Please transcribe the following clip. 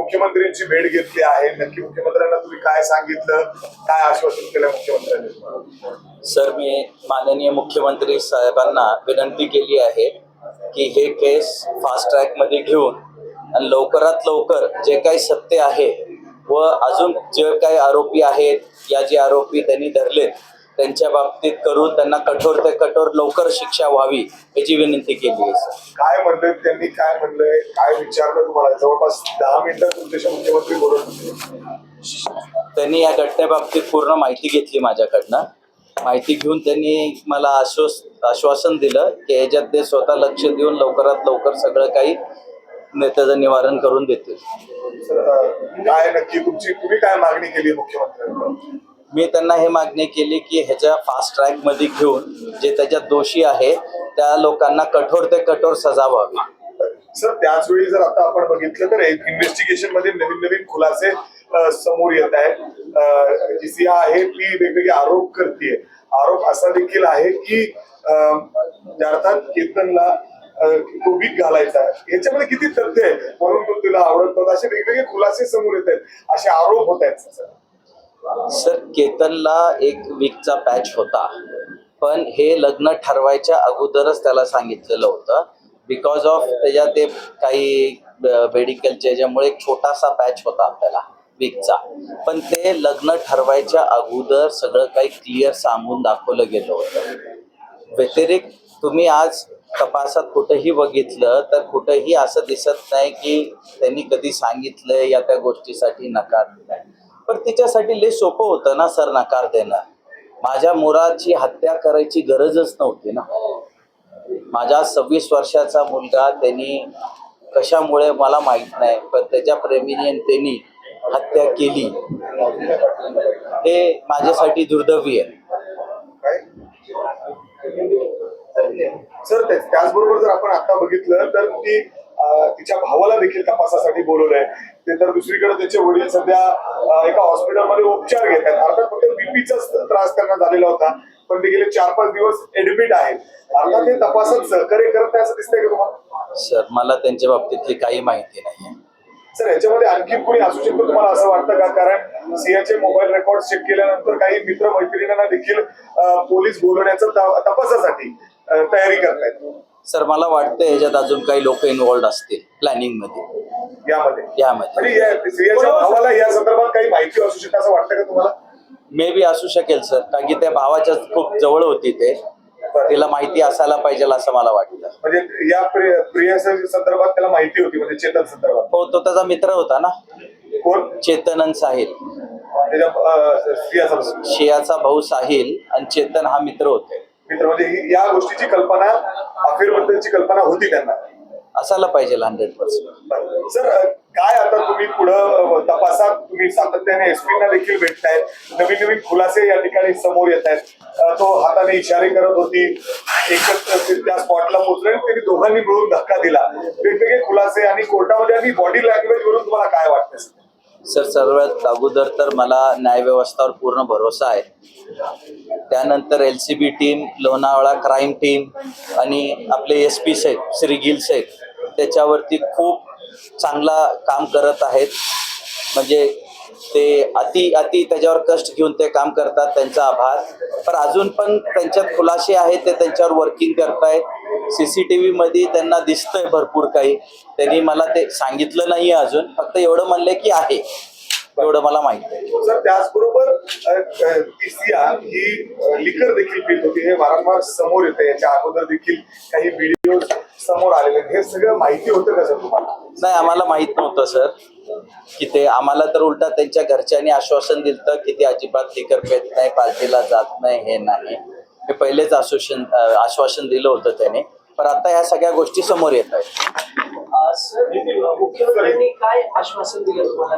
मुख्यमंत्र्यांची भेट घेतली आहे, नक्की मुख्यमंत्र्यांना तुम्ही काय सांगितलं, काय आश्वासन केलं मुख्यमंत्र्यांनी? सर, मी माननीय मुख्यमंत्री साहेबांना विनंती केली आहे की हे केस फास्ट ट्रॅक मध्ये घेऊन आणि लवकरात लवकर जे काही सत्य आहे व अजून जे काही आरोपी आहेत या जे आरोपी त्यांनी धरलेत त्यांच्या बाबतीत करून त्यांना कठोर ते कठोर लवकर शिक्षा व्हावी याची विनंती केली आहे. काय म्हणले त्यांनी, काय म्हणलंय, काय विचारलं तुम्हाला? जवळपास 10 मिनिटं तुमच्याशी मुख्यमंत्री बोलत होते. त्यांनी या घटनेबाबतीत पूर्ण माहिती घेतली माझ्याकडनं. माहिती घेऊन त्यांनी मला आश्वासन दिलं की याच्यात ते स्वतः लक्ष देऊन लवकरात लवकर सगळं काही त्याचं निवारण करून देतील. काय नक्की तुम्ही काय मागणी केली मुख्यमंत्र्यांना? मी त्यांना हे मागणी केली की ह्याच्या फास्ट ट्रॅक मध्ये घेऊन जे त्याच्यात दोषी आहे त्या लोकांना कठोर ते कठोर सजा व्हावी. सर, त्याचवेळी जर आता आपण बघितलं तर इन्व्हेस्टिगेशन मध्ये नवीन नवीन खुलासे समोर येत आहेत. जी सिया आहे ती वेगवेगळे आरोप करते. आरोप असा देखील आहे की अर्थात केतनला तो वीक घालायचा, याच्यामध्ये किती तथ्य आहे म्हणून तो तिला आवडत नव्हता, असे वेगवेगळे खुलासे समोर येत आहेत, असे आरोप होत आहेत. सर, केतनला एक वीकचा पॅच होता, पण हे लग्न ठरवायच्या अगोदरच त्याला सांगितलेलं होतं. बिकॉज ऑफ त्याच्या ते काही मेडिकलच्या याच्यामुळे एक छोटासा पॅच होता आपल्याला वीकचा, पण ते लग्न ठरवायच्या अगोदर सगळं काही क्लिअर सांगून दाखवलं गेलं होतं. व्यतिरिक्त तुम्ही आज तपासात कुठेही बघितलं तर कुठेही असं दिसत नाही की त्यांनी कधी सांगितलं या त्या गोष्टीसाठी नकार दिलाय. पण तिच्यासाठी लय सोपं होतं ना सर नकार देणं. माझ्या मुलाची हत्या करायची गरजच नव्हती ना. माझा 26 वर्षाचा मुलगा त्यांनी कशामुळे मला माहित नाही, पण त्याच्या प्रेमीने त्यांनी हत्या केली हे माझ्यासाठी दुर्दैवी आहे. सर, त्याचबरोबर जर आपण आता बघितलं तर ती तिच्या भावाला देखील तपासासाठी बोलवलंय. ते तर दुसरीकडे त्याचे वडील सध्या एका हॉस्पिटलमध्ये उपचार घेत आहेत. अर्थात फक्त बीपीचा त्रास त्यांना झालेला होता, पण ते गेले 4-5 दिवस ऍडमिट आहेत. अर्थात ते तपासात सहकार्य करत नाही असं दिसतंय का तुम्हाला? सर, मला त्यांच्या बाबतीतली काही माहिती नाही. सर, याच्यामध्ये आणखी कोणी असू शकतो तुम्हाला असं वाटतं का? कारण सियाचे मोबाईल रेकॉर्ड चेक केल्यानंतर काही मित्र मैत्रिणींना देखील पोलीस बोलवण्याचं तपासासाठी तयारी करतायत. सर, मला वाटतं ह्याच्यात अजून काही लोक इन्व्हॉल्ड असतील प्लॅनिंग मध्ये यामध्ये सियाच्या भावाला या संदर्भात काही माहिती असू शकते असं वाटतं का तुम्हाला? मे बी असू शकेल सर, कारण की त्या भावाच्या खूप जवळ होती ते, तिला माहिती असायला पाहिजे असं मला वाटतं. म्हणजे या प्रिया संदर्भात त्याला माहिती होती, म्हणजे चेतन संदर्भात? हो, तो त्याचा मित्र होता ना. कोण? चेतन साहिल, शियाचा भाऊ साहिल आणि चेतन हा मित्र होते. मित्र म्हणजे या गोष्टीची कल्पना, अफेअर बद्दलची कल्पना होती त्यांना? असायला पाहिजे 100%. सर, काय आता तुम्ही पुढं तपासात तुम्ही सातत्याने एसपींना देखील भेटतायत, नवीन नवीन खुलासे या ठिकाणी समोर येत आहेत. तो हाताने इशारे करत होती, एकच त्या स्पॉटला पोहोचले, त्यांनी दोघांनी मिळून धक्का दिला, वेगवेगळे खुलासे आणि कोर्टामध्ये आणि बॉडी लँग्वेज वरून तुम्हाला काय वाटतं? सर, सर्वात अगोदर तर मला न्यायव्यवस्थेवर पूर्ण भरोसा आहे. त्यानंतर LCB team, Lonavala crime team आणि आपले SP साहेब श्री गिल साहेब त्याच्यावरती खूप चांगला काम करत आहेत. म्हणजे ते अति त्याच्यावर कष्ट घेऊन ते काम करतात, त्यांचा आभार. पण अजून पण त्यांच्यात खुलासे आहेत, ते त्यांच्यावर वर्किंग करतायत. CCTV मध्ये त्यांना दिसतंय भरपूर काही. त्यांनी मला ते सांगितलं नाही अजून, फक्त एवढं म्हणलंय की आहे, एवढं मला माहिती आहे. सर, त्याचबरोबर सिया ही लिकर देखील पीत होती, हे वारंवार समोर येतं. याच्या अगोदर देखील काही व्हिडिओ समोर आलेले, हे सगळं माहिती होतं का सर तुम्हाला? नाही, आम्हाला माहित नव्हतं सर की ते. आम्हाला तर उलटा त्यांच्या घरच्यांनी आश्वासन दिलं की ते अजिबात लिकर पेत नाही, पार्टीला जात नाही, हे नाही. हे पहिलेच आश्वासन दिलं होतं त्याने, पण आता ह्या सगळ्या गोष्टी समोर येत आहेत. मुख्यमंत्र्यांनी काय आश्वासन दिलं तुम्हाला?